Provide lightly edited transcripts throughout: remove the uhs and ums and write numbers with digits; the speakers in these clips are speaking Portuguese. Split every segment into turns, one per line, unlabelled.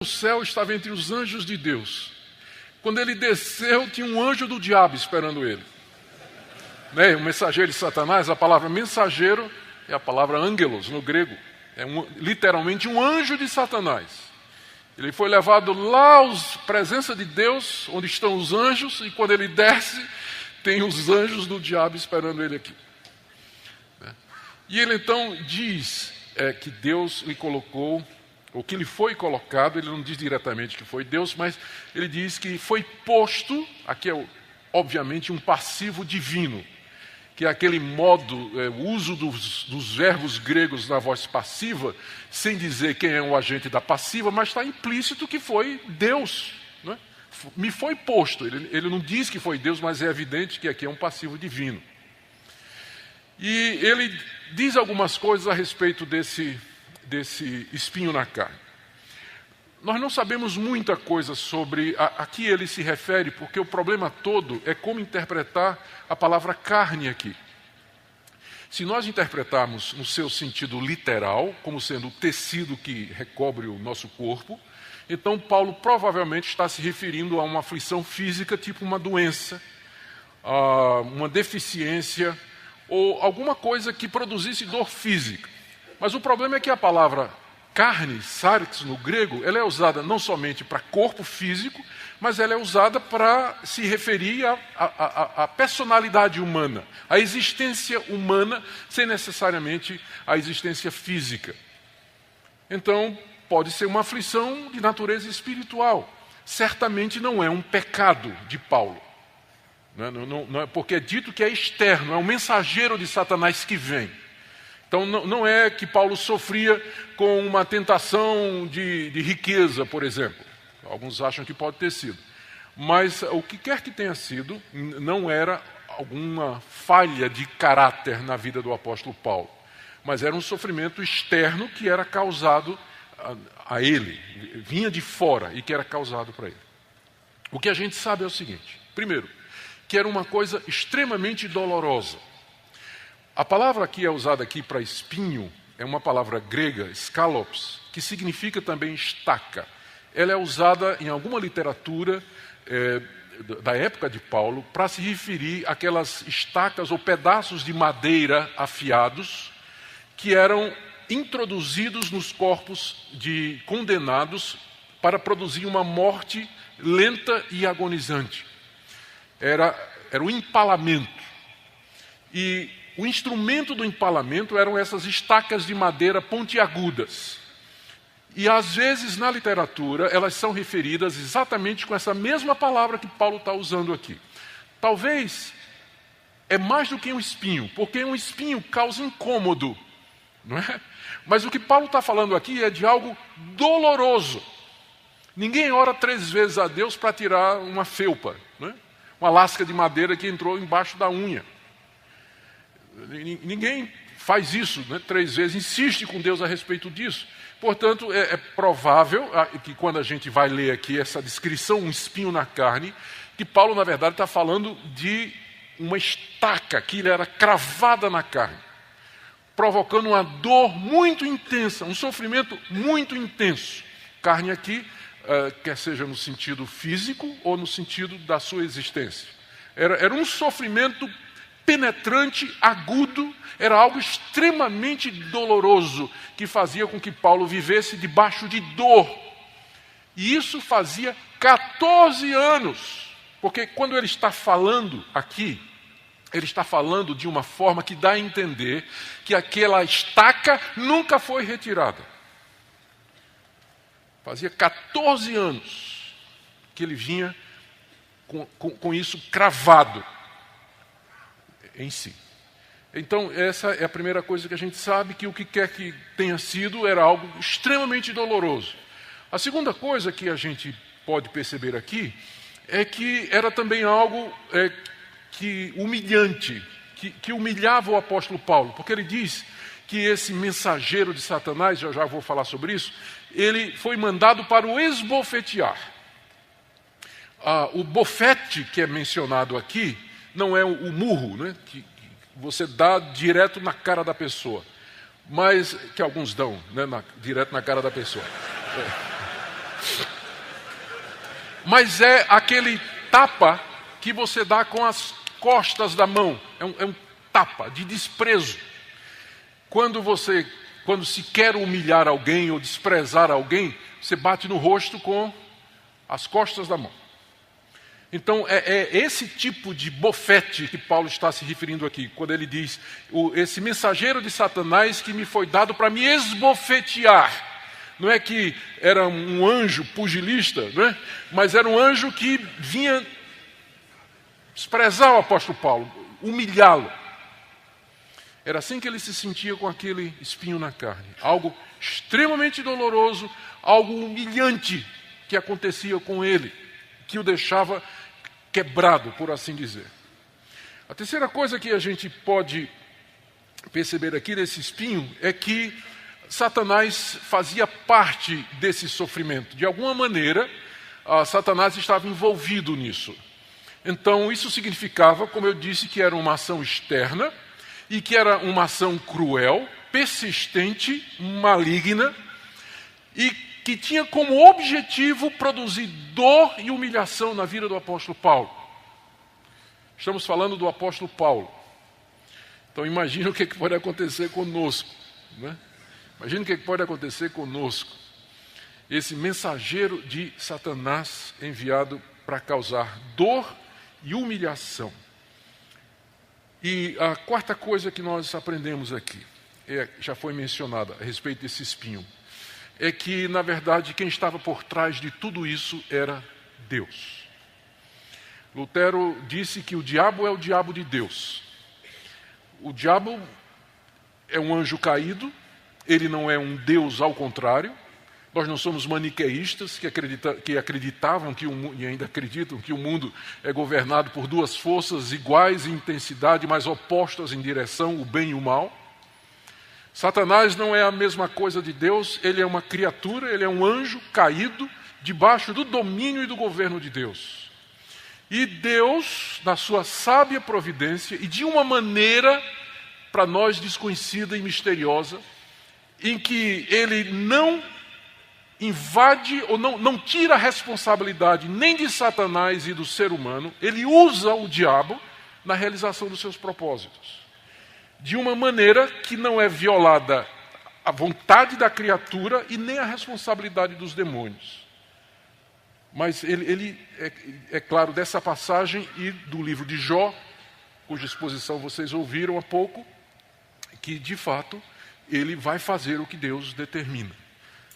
o céu estava entre os anjos de Deus. Quando ele desceu, tinha um anjo do diabo esperando ele. Né? O mensageiro de Satanás, a palavra mensageiro é a palavra angelos no grego. É literalmente um anjo de Satanás. Ele foi levado lá à presença de Deus, onde estão os anjos, e quando ele desce, tem os anjos do diabo esperando ele aqui. E ele então diz que Deus lhe colocou, ou que lhe foi colocado, ele não diz diretamente que foi Deus, mas ele diz que foi posto, aqui é obviamente um passivo divino, que é aquele modo, o uso dos verbos gregos na voz passiva, sem dizer quem é o agente da passiva, mas está implícito que foi Deus. Né? Me foi posto, ele não diz que foi Deus, mas é evidente que aqui é um passivo divino. E ele diz algumas coisas a respeito desse espinho na carne. Nós não sabemos muita coisa sobre a que ele se refere, porque o problema todo é como interpretar a palavra carne aqui. Se nós interpretarmos no seu sentido literal, como sendo o tecido que recobre o nosso corpo, então Paulo provavelmente está se referindo a uma aflição física, tipo uma doença, uma deficiência, ou alguma coisa que produzisse dor física. Mas o problema é que a palavra carne, sarx no grego, ela é usada não somente para corpo físico, mas ela é usada para se referir à personalidade humana, à existência humana, sem necessariamente a existência física. Então, pode ser uma aflição de natureza espiritual. Certamente não é um pecado de Paulo. Não é, porque é dito que é externo, é um mensageiro de Satanás que vem. Então não é que Paulo sofria com uma tentação de riqueza, por exemplo. Alguns acham que pode ter sido. Mas o que quer que tenha sido, não era alguma falha de caráter na vida do apóstolo Paulo. Mas era um sofrimento externo que era causado a ele, vinha de fora e que era causado para ele. O que a gente sabe é o seguinte: primeiro, que era uma coisa extremamente dolorosa. A palavra que é usada aqui para espinho é uma palavra grega, skalops, que significa também estaca. Ela é usada em alguma literatura da época de Paulo para se referir àquelas estacas ou pedaços de madeira afiados que eram introduzidos nos corpos de condenados para produzir uma morte lenta e agonizante. Era o empalamento. E o instrumento do empalamento eram essas estacas de madeira pontiagudas. E às vezes na literatura elas são referidas exatamente com essa mesma palavra que Paulo está usando aqui. Talvez é mais do que um espinho, porque um espinho causa incômodo, não é? Mas o que Paulo está falando aqui é de algo doloroso. Ninguém ora 3 vezes a Deus para tirar uma felpa, não é? Uma lasca de madeira que entrou embaixo da unha. Ninguém faz isso, né, 3 vezes, insiste com Deus a respeito disso. Portanto, é provável que quando a gente vai ler aqui essa descrição, um espinho na carne, que Paulo, na verdade, está falando de uma estaca que lhe era cravada na carne, provocando uma dor muito intensa, um sofrimento muito intenso. Carne aqui, quer seja no sentido físico ou no sentido da sua existência. Era um sofrimento penetrante, agudo, era algo extremamente doloroso que fazia com que Paulo vivesse debaixo de dor. E isso fazia 14 anos, porque quando ele está falando aqui, ele está falando de uma forma que dá a entender que aquela estaca nunca foi retirada. Fazia 14 anos que ele vinha com isso cravado em si. Então, essa é a primeira coisa que a gente sabe, que o que quer que tenha sido era algo extremamente doloroso. A segunda coisa que a gente pode perceber aqui é que era também algo humilhante, que humilhava o apóstolo Paulo, porque ele diz que esse mensageiro de Satanás, já vou falar sobre isso, ele foi mandado para o esbofetear. O bofete que é mencionado aqui não é o murro, né, que você dá direto na cara da pessoa, mas que alguns dão, né, direto na cara da pessoa. Mas é aquele tapa que você dá com as costas da mão. É um tapa de desprezo. Quando se quer humilhar alguém ou desprezar alguém, você bate no rosto com as costas da mão. Então, é esse tipo de bofete que Paulo está se referindo aqui, quando ele diz, esse mensageiro de Satanás que me foi dado para me esbofetear. Não é que era um anjo pugilista, não é? Mas era um anjo que vinha desprezar o apóstolo Paulo, humilhá-lo. Era assim que ele se sentia com aquele espinho na carne. Algo extremamente doloroso, algo humilhante que acontecia com ele, que o deixava quebrado, por assim dizer. A terceira coisa que a gente pode perceber aqui nesse espinho é que Satanás fazia parte desse sofrimento. De alguma maneira, Satanás estava envolvido nisso. Então, isso significava, como eu disse, que era uma ação externa e que era uma ação cruel, persistente, maligna e que tinha como objetivo produzir dor e humilhação na vida do apóstolo Paulo. Estamos falando do apóstolo Paulo. Então, imagina o que pode acontecer conosco, né? Imagina o que pode acontecer conosco. Esse mensageiro de Satanás enviado para causar dor e humilhação. E a quarta coisa que nós aprendemos aqui, já foi mencionada a respeito desse espinho, é que, na verdade, quem estava por trás de tudo isso era Deus. Lutero disse que o diabo é o diabo de Deus. O diabo é um anjo caído, ele não é um Deus ao contrário. Nós não somos maniqueístas que acreditavam e ainda acreditam que o mundo é governado por duas forças iguais em intensidade, mas opostas em direção, o bem e o mal. Satanás não é a mesma coisa de Deus, ele é uma criatura, ele é um anjo caído debaixo do domínio e do governo de Deus. E Deus, na sua sábia providência e de uma maneira para nós desconhecida e misteriosa, em que ele não invade ou não tira a responsabilidade nem de Satanás e do ser humano, ele usa o diabo na realização dos seus propósitos. De uma maneira que não é violada a vontade da criatura e nem a responsabilidade dos demônios. Mas ele é claro, dessa passagem e do livro de Jó, cuja exposição vocês ouviram há pouco, que de fato ele vai fazer o que Deus determina.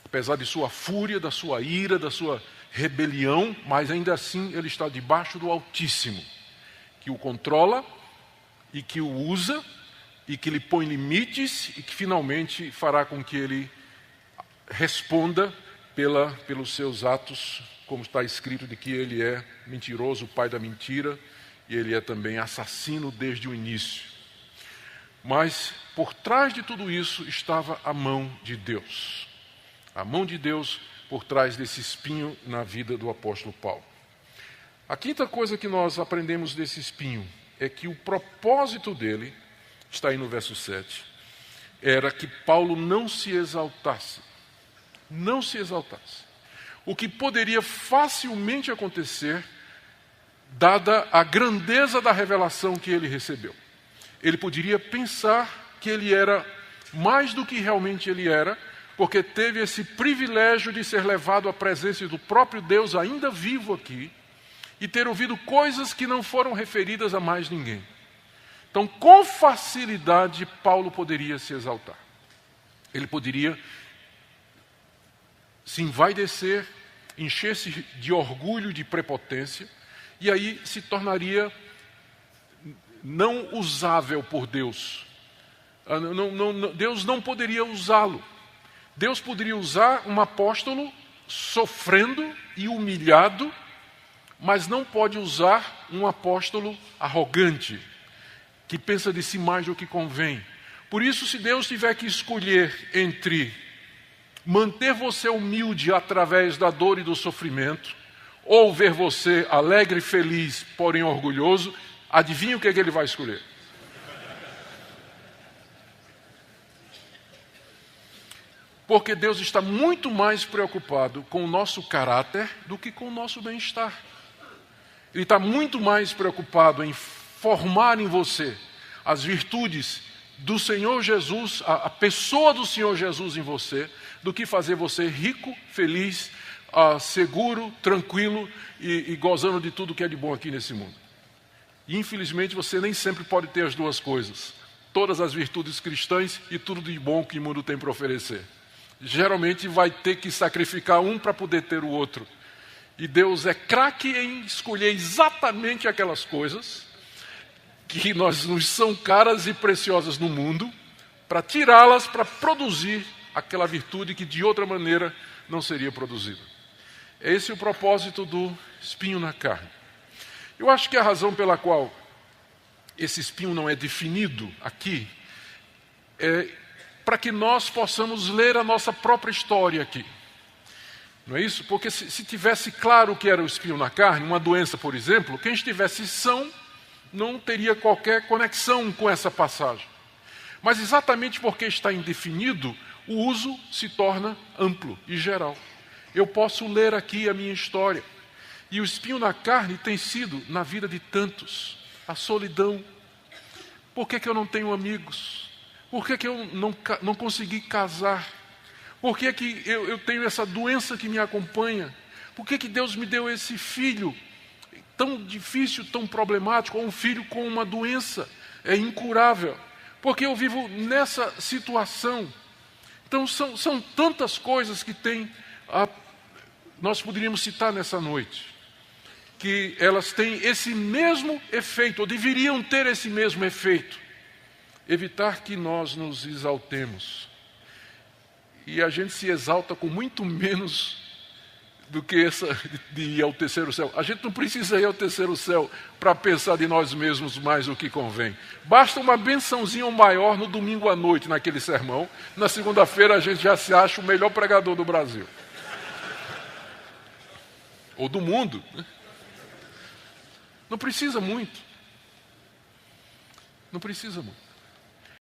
Apesar de sua fúria, da sua ira, da sua rebelião, mas ainda assim ele está debaixo do Altíssimo, que o controla e que o usa e que lhe põe limites e que finalmente fará com que ele responda pelos seus atos, como está escrito de que ele é mentiroso, o pai da mentira, e ele é também assassino desde o início. Mas por trás de tudo isso estava a mão de Deus. A mão de Deus por trás desse espinho na vida do apóstolo Paulo. A quinta coisa que nós aprendemos desse espinho é que o propósito dele, está aí no verso 7, era que Paulo não se exaltasse. Não se exaltasse. O que poderia facilmente acontecer, dada a grandeza da revelação que ele recebeu. Ele poderia pensar que ele era mais do que realmente ele era, porque teve esse privilégio de ser levado à presença do próprio Deus ainda vivo aqui, e ter ouvido coisas que não foram referidas a mais ninguém. Então, com facilidade, Paulo poderia se exaltar. Ele poderia se envaidecer, encher-se de orgulho, de prepotência, e aí se tornaria não usável por Deus. Deus não poderia usá-lo. Deus poderia usar um apóstolo sofrendo e humilhado, mas não pode usar um apóstolo arrogante, que pensa de si mais do que convém. Por isso, se Deus tiver que escolher entre manter você humilde através da dor e do sofrimento, ou ver você alegre e feliz, porém orgulhoso, adivinha o que ele vai escolher? Porque Deus está muito mais preocupado com o nosso caráter do que com o nosso bem-estar. Ele está muito mais preocupado em formar em você as virtudes do Senhor Jesus, a pessoa do Senhor Jesus em você, do que fazer você rico, feliz, seguro, tranquilo e gozando de tudo que é de bom aqui nesse mundo. E, infelizmente, você nem sempre pode ter as duas coisas. Todas as virtudes cristãs e tudo de bom que o mundo tem para oferecer. Geralmente vai ter que sacrificar um para poder ter o outro. E Deus é craque em escolher exatamente aquelas coisas que nos são caras e preciosas no mundo, para tirá-las, para produzir aquela virtude que de outra maneira não seria produzida. Esse é o propósito do espinho na carne. Eu acho que a razão pela qual esse espinho não é definido aqui é para que nós possamos ler a nossa própria história aqui. Não é isso? Porque se tivesse claro o que era o espinho na carne, uma doença, por exemplo, quem estivesse são não teria qualquer conexão com essa passagem. Mas exatamente porque está indefinido, o uso se torna amplo e geral. Eu posso ler aqui a minha história. E o espinho na carne tem sido, na vida de tantos, a solidão. Por que eu não tenho amigos? Por que eu não consegui casar? Por que eu tenho essa doença que me acompanha? Por que Deus me deu esse filho tão difícil, tão problemático, ou um filho com uma doença incurável? Porque eu vivo nessa situação. Então são tantas coisas que nós poderíamos citar nessa noite, que elas têm esse mesmo efeito, ou deveriam ter esse mesmo efeito. Evitar que nós nos exaltemos. E a gente se exalta com muito menos do que essa de ir ao terceiro céu. A gente não precisa ir ao terceiro céu para pensar de nós mesmos mais do que convém. Basta uma bençãozinha maior no domingo à noite, naquele sermão. Na segunda-feira a gente já se acha o melhor pregador do Brasil. Ou do mundo. Não precisa muito. Não precisa muito.